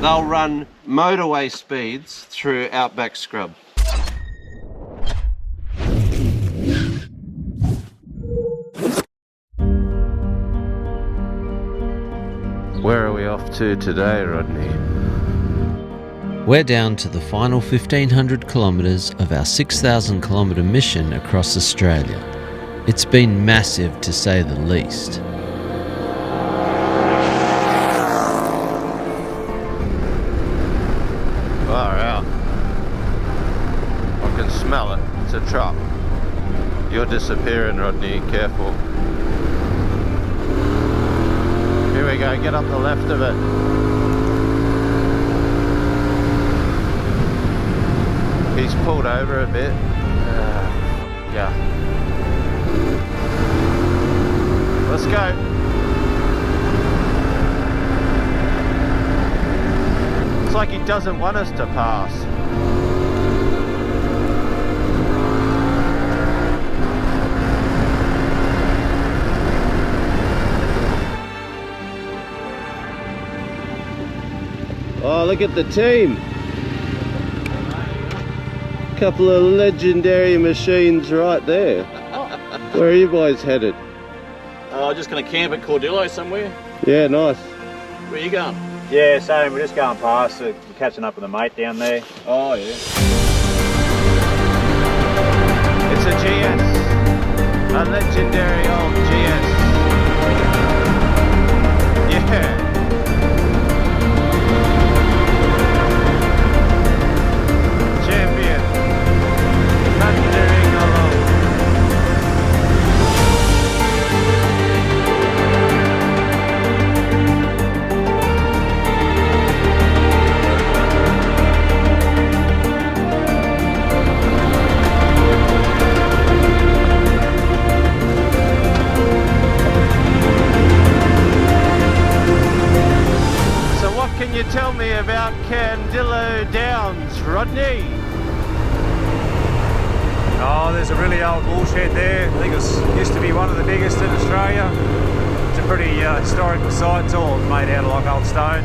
They'll run motorway speeds through outback scrub. Where are we off to today, Rodney? We're down to the final 1,500 kilometres of our 6,000 kilometre mission across Australia. It's been massive to say the least. Far out. I can smell it. It's a truck. You're disappearing, Rodney. Careful. Here we go. Get up the left of it. He's pulled over a bit. Yeah. Let's go. It's like he doesn't want us to pass. Oh, look at the team. Couple of legendary machines right there. Where are you boys headed? Just going to camp at Cordillo somewhere. Yeah, nice. Where are you going? Yeah, same. We're just going past. We're catching up with a mate down there. Oh, yeah. It's a GS. A legendary old GS. Yeah. Champion. Thundering along. Can you tell me about Candillo Downs, Rodney? Oh, there's a really old woolshed there. I think it used to be one of the biggest in Australia. It's a pretty historical site. It's all made out of like old stone.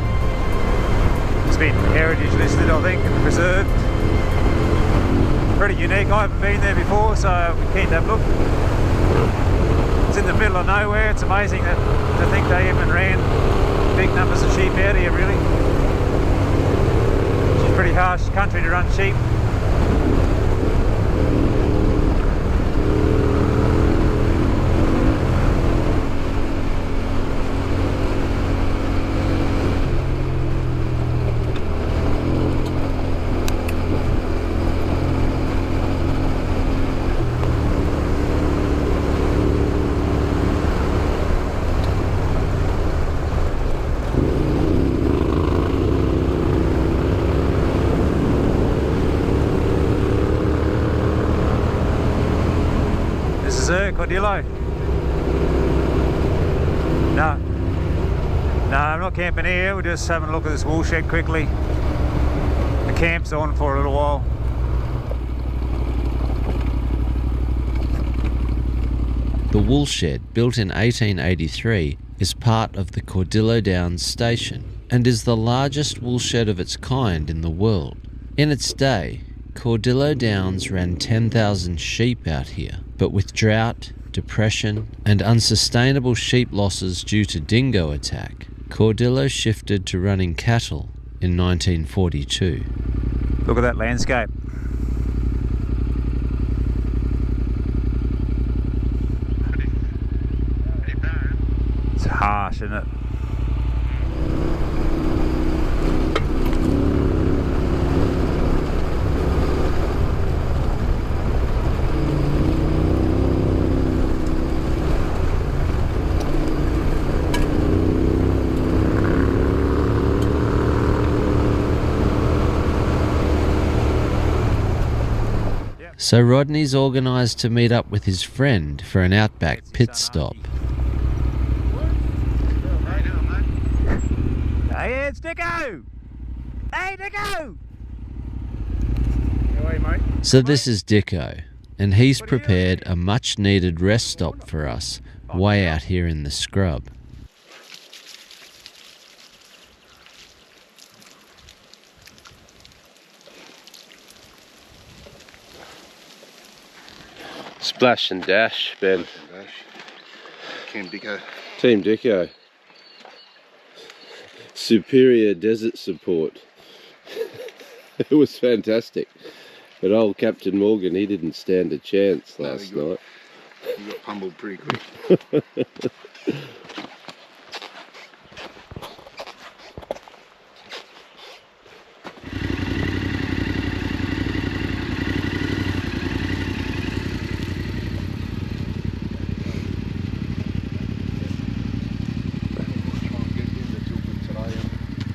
It's been heritage listed, I think, and preserved. Pretty unique. I haven't been there before, so we keep that look. It's in the middle of nowhere. It's amazing to think they even ran big numbers of sheep out here, really. It's pretty harsh country to run sheep. Cordillo. No, I'm not camping here. We're just having a look at this woolshed quickly. The camp's on for a little while. The woolshed, built in 1883, is part of the Cordillo Downs station and is the largest woolshed of its kind in the world. In its day, Cordillo Downs ran 10,000 sheep out here, but with drought, depression, and unsustainable sheep losses due to dingo attack, Cordillo shifted to running cattle in 1942. Look at that landscape. It's harsh, isn't it? So Rodney's organised to meet up with his friend for an outback pit stop. Hey, it's Dicko! Hey, Dicko! So this is Dicko, and he's prepared a much needed rest stop for us way out here in the scrub. Splash and dash, Ben. Team Dicko. Team Dicko. Superior desert support. It was fantastic. But old Captain Morgan, he didn't stand a chance last night. He got pummeled pretty quick.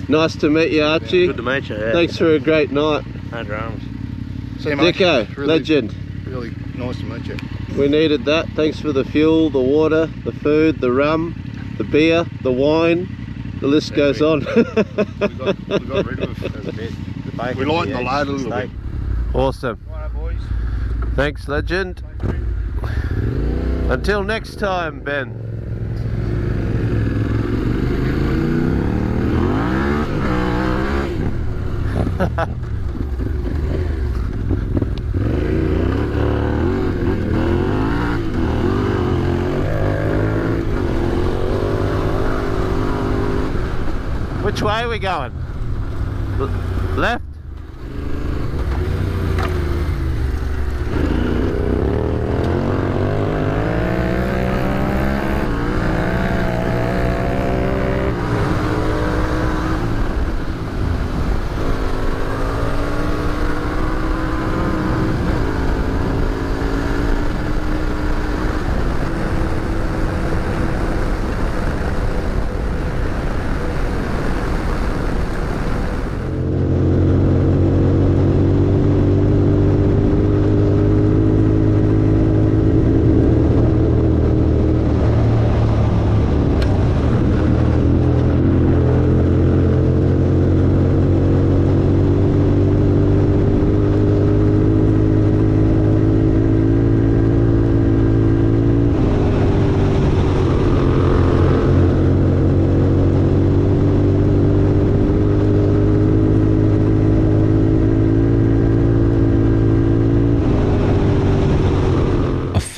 Nice to meet you, Archie. Good to meet you. Yeah. Thanks for a great night. No dramas. See you, mate. Dicko, Really, legend. Really nice to meet you. We needed that. Thanks for the fuel, the water, the food, the rum, the beer, the wine. The list goes on. We got rid of a bit. We lightened the load a little bit. Awesome. Righto, boys. Thanks, legend. Until next time, Ben. Which way are we going? Left?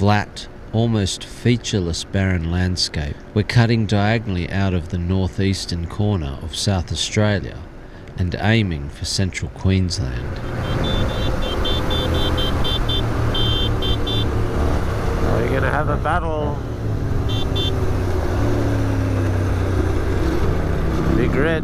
Flat, almost featureless barren landscape. We're cutting diagonally out of the northeastern corner of South Australia and aiming for central Queensland. We're going to have a battle. Big red.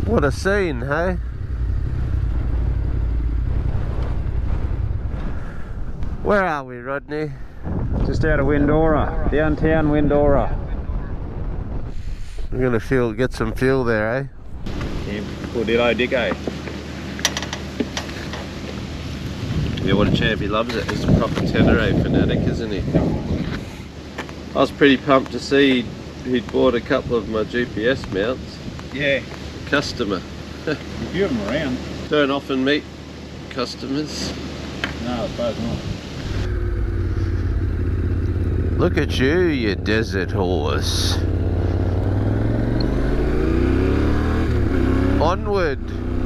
What a scene, hey? Where are we, Rodney? Just out of Windora, downtown Windora. We're gonna get some fuel there, eh? Camp Cordillo Dicko. Yeah, what a champ, he loves it. He's a proper Tenere fanatic, isn't he? I was pretty pumped to see he'd bought a couple of my GPS mounts. Yeah. Customer. A few of them around. Don't often meet customers. No, I suppose not. Look at you desert horse. Onward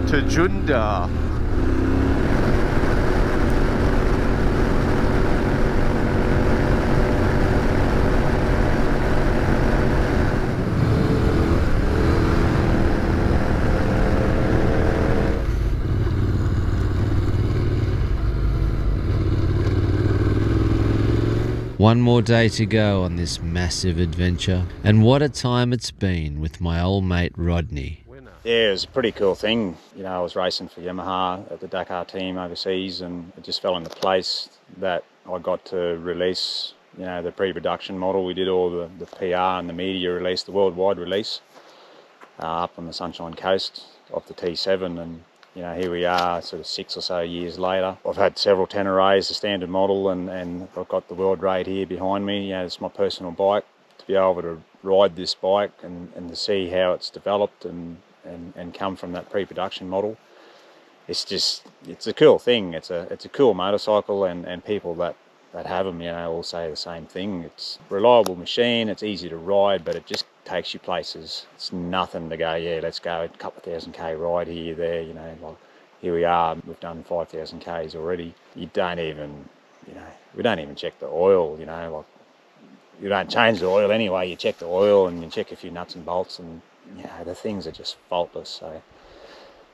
to Junda. One more day to go on this massive adventure, and what a time it's been with my old mate Rodney. Yeah, it was a pretty cool thing. You know, I was racing for Yamaha at the Dakar team overseas, and it just fell into place that I got to release you know, the pre-production model. We did all the PR and the media release, the worldwide release, up on the Sunshine Coast off the T7, and you know, here we are sort of 6 or so years later. I've had several Teneres, the standard model, and I've got the world rate here behind me. You know, it's my personal bike. To be able to ride this bike and to see how it's developed and come from that pre-production model, it's a cool thing. It's a cool motorcycle, and people that have them, you know, all say the same thing. It's a reliable machine, it's easy to ride, but it just takes you places. It's nothing to go, yeah, let's go a couple of 1,000k ride here, there, you know, like here we are, we've done 5,000 k's already. You don't even, you know, we don't even check the oil, you know, like you don't change the oil anyway, you check the oil and you check a few nuts and bolts, and you know, the things are just faultless. So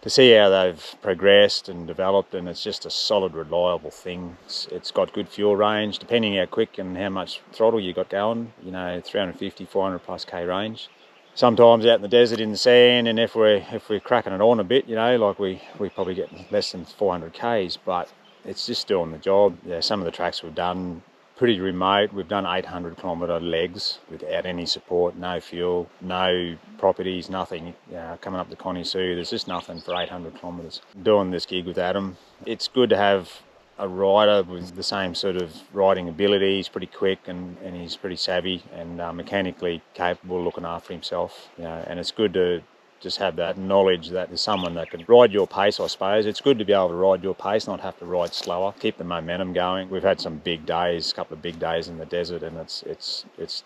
to see how they've progressed and developed, and it's just a solid, reliable thing. It's got good fuel range, depending how quick and how much throttle you got going, you know, 350, 400 plus K range. Sometimes out in the desert in the sand, and if we're cracking it on a bit, you know, like we probably get less than 400 Ks, but it's just doing the job. Yeah, some of the tracks we've done, pretty remote. We've done 800 kilometre legs without any support, no fuel, no properties, nothing. You know, coming up the Connie Sue, there's just nothing for 800 kilometres. Doing this gig with Adam, it's good to have a rider with the same sort of riding ability. He's pretty quick and he's pretty savvy and mechanically capable of looking after himself. You know, and it's good to just have that knowledge that there's someone that can ride your pace, I suppose. It's good to be able to ride your pace, not have to ride slower, keep the momentum going. We've had some big days, a couple of big days in the desert, and it's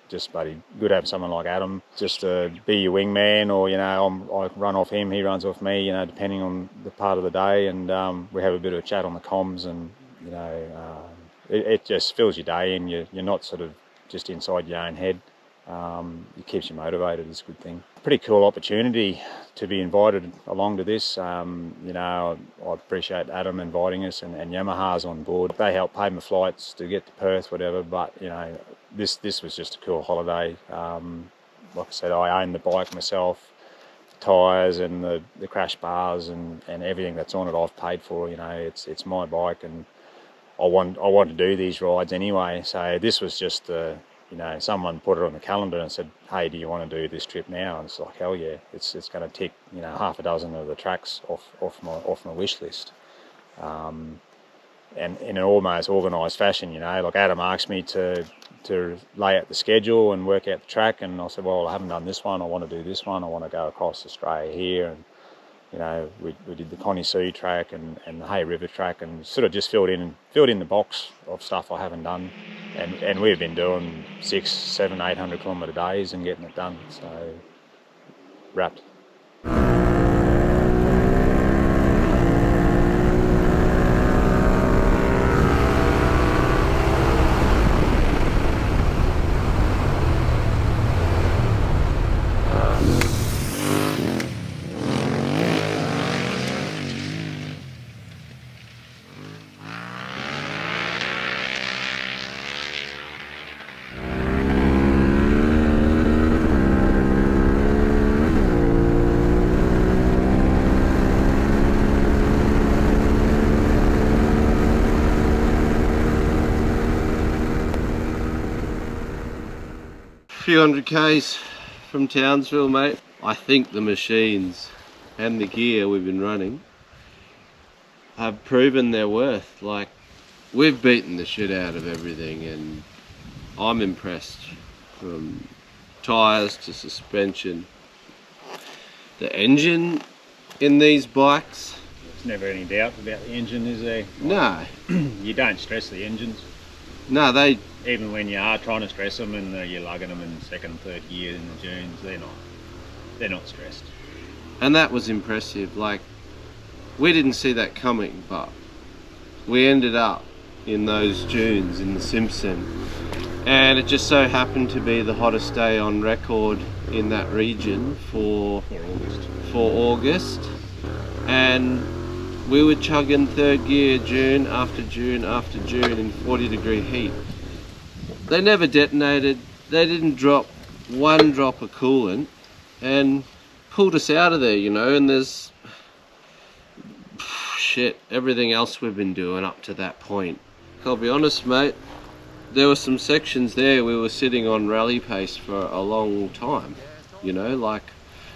just bloody good to have someone like Adam just to be your wingman, or, you know, I run off him, he runs off me, you know, depending on the part of the day, and we have a bit of a chat on the comms, and, you know, it just fills your day in. You're not sort of just inside your own head. It keeps you motivated. It's a good thing. Pretty cool opportunity to be invited along to this. You know, I appreciate Adam inviting us, and Yamaha's on board. They help pay my flights to get to Perth, whatever, but, you know, this was just a cool holiday. Like I said, I own the bike myself, the tyres and the crash bars and everything that's on it I've paid for. You know, it's my bike, and I want to do these rides anyway. So this was just you know, someone put it on the calendar and said, hey, do you want to do this trip now? And it's like, hell yeah, it's going to tick, you know, half a dozen of the tracks off my wish list. And in an almost organised fashion, you know, like Adam asked me to lay out the schedule and work out the track, and I said, well, I haven't done this one, I want to do this one, I want to go across Australia here, and, you know, we did the Connie Sue track and the Hay River track, and sort of just filled in the box of stuff I haven't done, and we've been doing 600, 700, 800 kilometre days and getting it done, so wrapped. Few hundred k's from Townsville, mate. I think the machines and the gear we've been running have proven their worth. Like, we've beaten the shit out of everything, and I'm impressed. From tyres to suspension, the engine in these bikes. There's never any doubt about the engine, is there? No. You don't stress the engines. No, they... Even when you are trying to stress them and you're lugging them in second and third gear in the dunes, they're not stressed. And that was impressive. Like, we didn't see that coming, but we ended up in those dunes in the Simpson, and it just so happened to be the hottest day on record in that region for August, and we were chugging third gear June after June after June in 40-degree heat. They never detonated, they didn't drop one drop of coolant, and pulled us out of there, you know. And there's shit, everything else we've been doing up to that point. I'll be honest, mate, there were some sections there we were sitting on rally pace for a long time, you know, like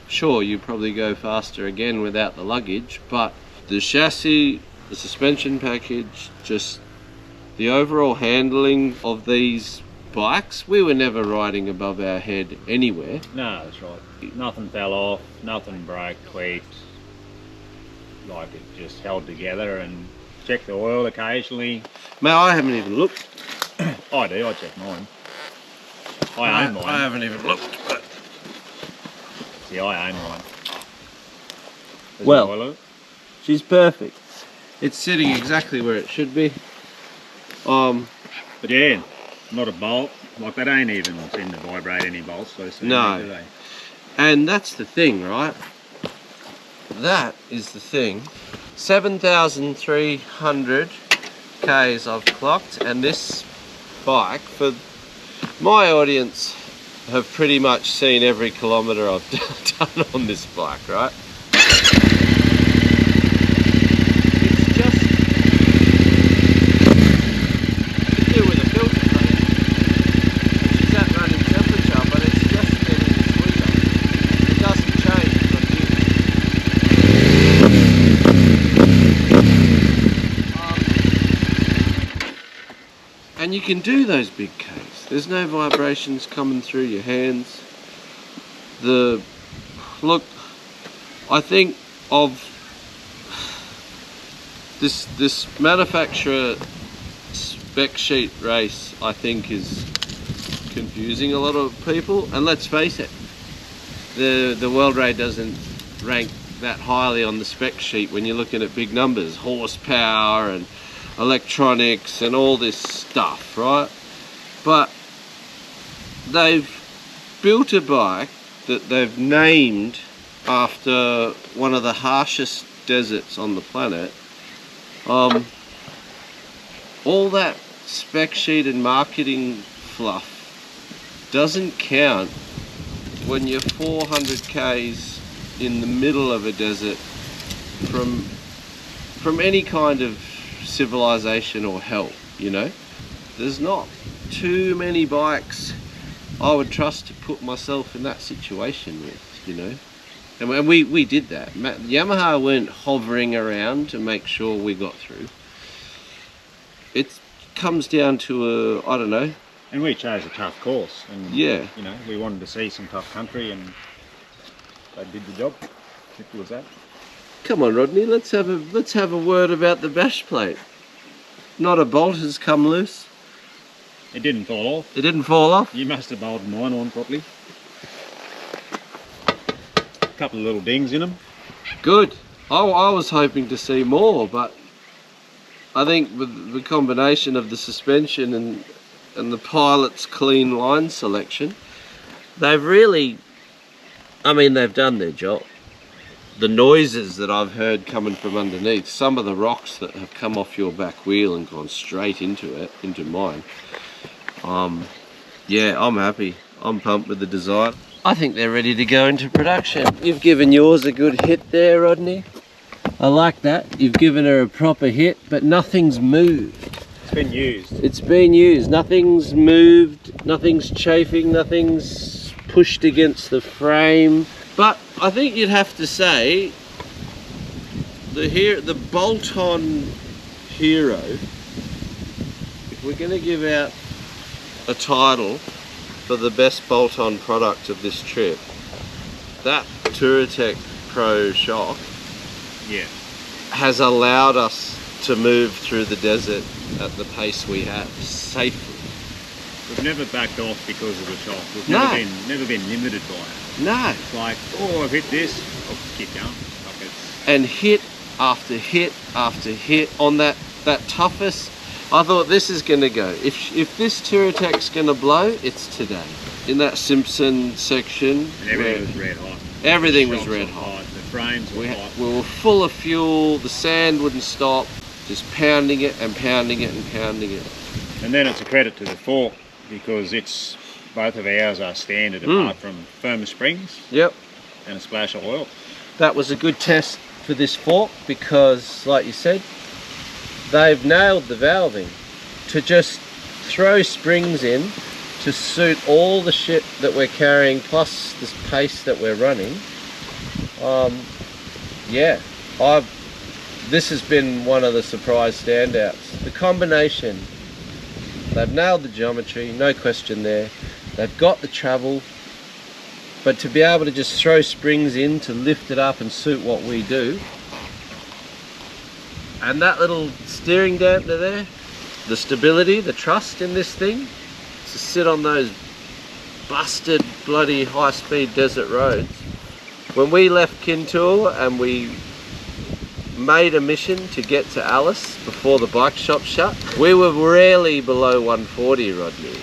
sure you probably go faster again without the luggage, but the chassis, the suspension package, just the overall handling of these bikes, we were never riding above our head anywhere. No, that's right. Nothing fell off, nothing broke, tweaked. Like it just held together, and check the oil occasionally. Man, I haven't even looked. I do, I check mine. I own mine. I haven't even looked, but... See, I own mine. There's Well, no oil in it. she's perfect. It's sitting exactly where it should be. But yeah, not a bolt. Like they don't even seem to vibrate any bolts. So No. do they? And that's the thing, right? That is the thing. 7,300 Ks I've clocked, and this bike, for my audience, have pretty much seen every kilometre I've done on this bike, right? It's just to do with a filter plate, which is at running temperature, but it's just getting sweeter. It doesn't change from here. And you can do those big Ks. There's no vibrations coming through your hands. Look, I think of this manufacturer spec sheet race, I think is confusing a lot of people. And let's face it, the World Rate doesn't rank that highly on the spec sheet when you're looking at big numbers, horsepower and electronics and all this stuff, right? But they've built a bike that they've named after one of the harshest deserts on the planet. All that spec sheet and marketing fluff doesn't count when you're 400 Ks in the middle of a desert from any kind of civilization or help, you know. There's not too many bikes I would trust to put myself in that situation with, you know. And we did that. Yamaha weren't hovering around to make sure we got through. It comes down to I don't know. And we chose a tough course, and Yeah. you know, we wanted to see some tough country, and they did the job. Simple as that. Come on, Rodney, let's have a word about the bash plate. Not a bolt has come loose. It didn't fall off. It didn't fall off. You must have bolted mine on properly. A couple of little dings in them. Good. I was hoping to see more, but I think with the combination of the suspension and the pilot's clean line selection, they've really, I mean, they've done their job. The noises that I've heard coming from underneath, some of the rocks that have come off your back wheel and gone straight into mine. Yeah, I'm happy. I'm pumped with the design. I think they're ready to go into production. You've given yours a good hit there, Rodney. I like that. You've given her a proper hit, but nothing's moved. It's been used. It's been used. Nothing's moved, nothing's chafing, nothing's pushed against the frame. But I think you'd have to say the bolt-on hero, if we're going to give out a title for the best bolt-on product of this trip, that Touratech Pro shock has allowed us to move through the desert at the pace we have safely. We've never backed off because of the shock. We've never been limited by it. No. It's like, oh, I've hit this, I'll keep going. Like And hit after hit after hit on that toughest. I thought this is going to go. If this Touratech's going to blow, it's today. In that Simpson section, and everything was red hot. Everything was red hot. The frames were hot. We were full of fuel. The sand wouldn't stop. Just pounding it and pounding it and pounding it. And then it's a credit to the fork, because both of ours are standard apart from firmer springs. Yep. And a splash of oil. That was a good test for this fork because, like you said, they've nailed the valving to just throw springs in to suit all the shit that we're carrying, plus this pace that we're running. Yeah, this has been one of the surprise standouts. The combination, they've nailed the geometry, no question there. They've got the travel, but to be able to just throw springs in to lift it up and suit what we do. And that little steering dampener there, the stability, the trust in this thing, to sit on those busted bloody high-speed desert roads. When we left Kintoul and we made a mission to get to Alice before the bike shop shut, we were rarely below 140, Rodney.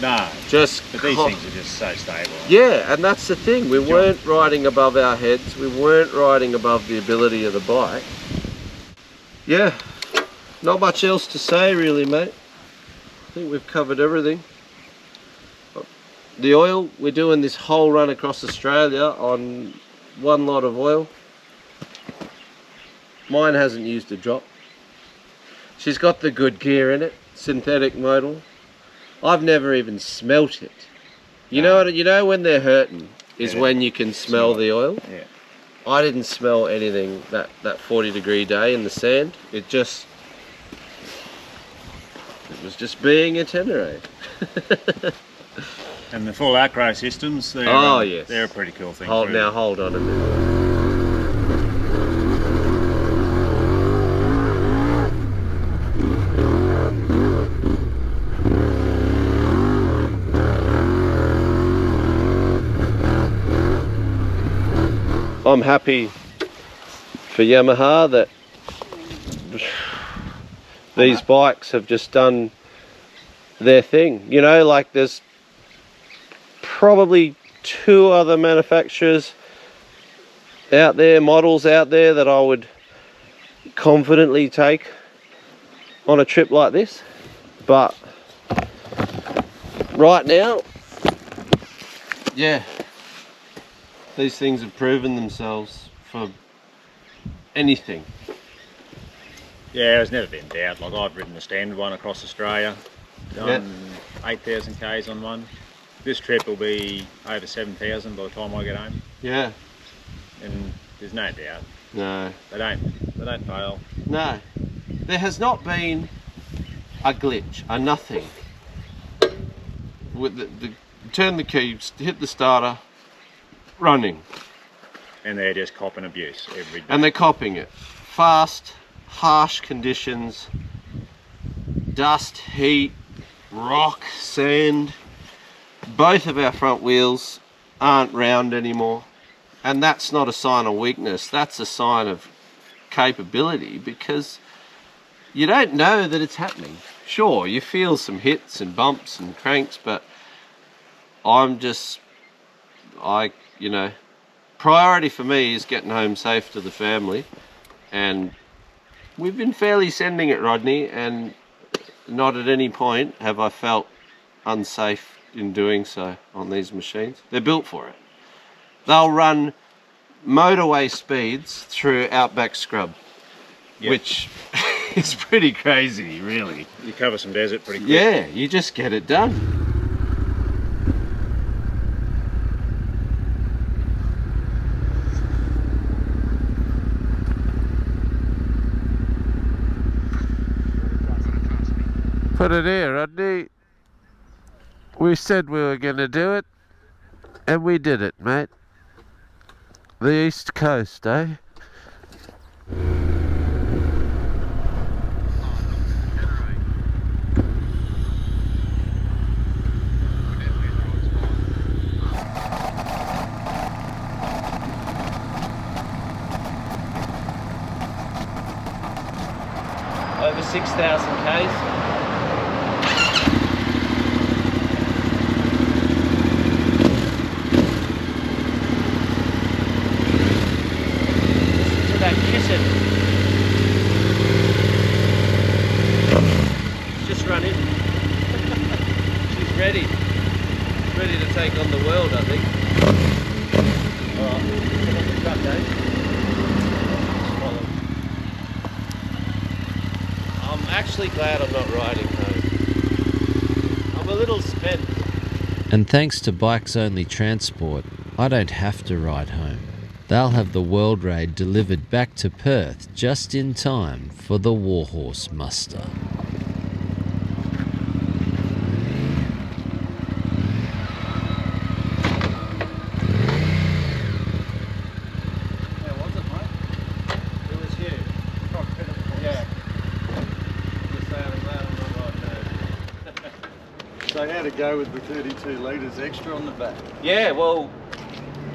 No, just but these things are just so stable. Yeah, and that's the thing. We weren't riding above our heads. We weren't riding above the ability of the bike. Yeah, not much else to say really, mate. I think we've covered everything. The oil, we're doing this whole run across Australia on one lot of oil. Mine hasn't used a drop. She's got the good gear in it, synthetic modal. I've never even smelt it. You know what? You know when they're hurting is when you can smell the oil. Yeah. I didn't smell anything that 40-degree day in the sand. It was just being a Tenere. And the full acro systems, they're, yes, they're a pretty cool thing. Now hold on a minute. I'm happy for Yamaha that these bikes have just done their thing. You know, like there's probably 2 other manufacturers out there, models out there that I would confidently take on a trip like this. But right now, yeah, these things have proven themselves for anything. Yeah, there's never been doubt. Like I've ridden the standard one across Australia, done 8,000 Ks on one. This trip will be over 7,000 by the time I get home. Yeah. And there's no doubt. No. They don't fail. No. There has not been a glitch, a nothing. With turn the key, hit the starter, running. And they're just copping abuse every day. And they're copping it. Fast, harsh conditions, dust, heat, rock, sand. Both of our front wheels aren't round anymore, and that's not a sign of weakness, that's a sign of capability, because you don't know that it's happening. Sure, you feel some hits and bumps and cranks, but you know, priority for me is getting home safe to the family, and we've been fairly sending it, Rodney, and not at any point have I felt unsafe in doing so on these machines. They're built for it. They'll run motorway speeds through outback scrub, which is pretty crazy, really. You cover some desert pretty quick. Yeah, you just get it done. Put it here, Rodney. We said we were going to do it, and we did it, mate. The East Coast, eh? Over 6,000 Ks. Just run in. She's ready. She's ready to take on the world, I think. Alright, get on the truck, eh? I'm actually glad I'm not riding home. a little spent. And thanks to Bikes Only Transport, I don't have to ride home. They'll have the World Raid delivered back to Perth just in time for the Warhorse muster. So how to go with the 32 litres extra on the back? Yeah, well,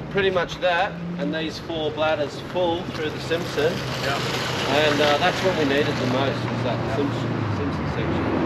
pretty much that, and these 4 bladders full through the Simpson. Yeah. And that's what we needed the most, was that Simpson section.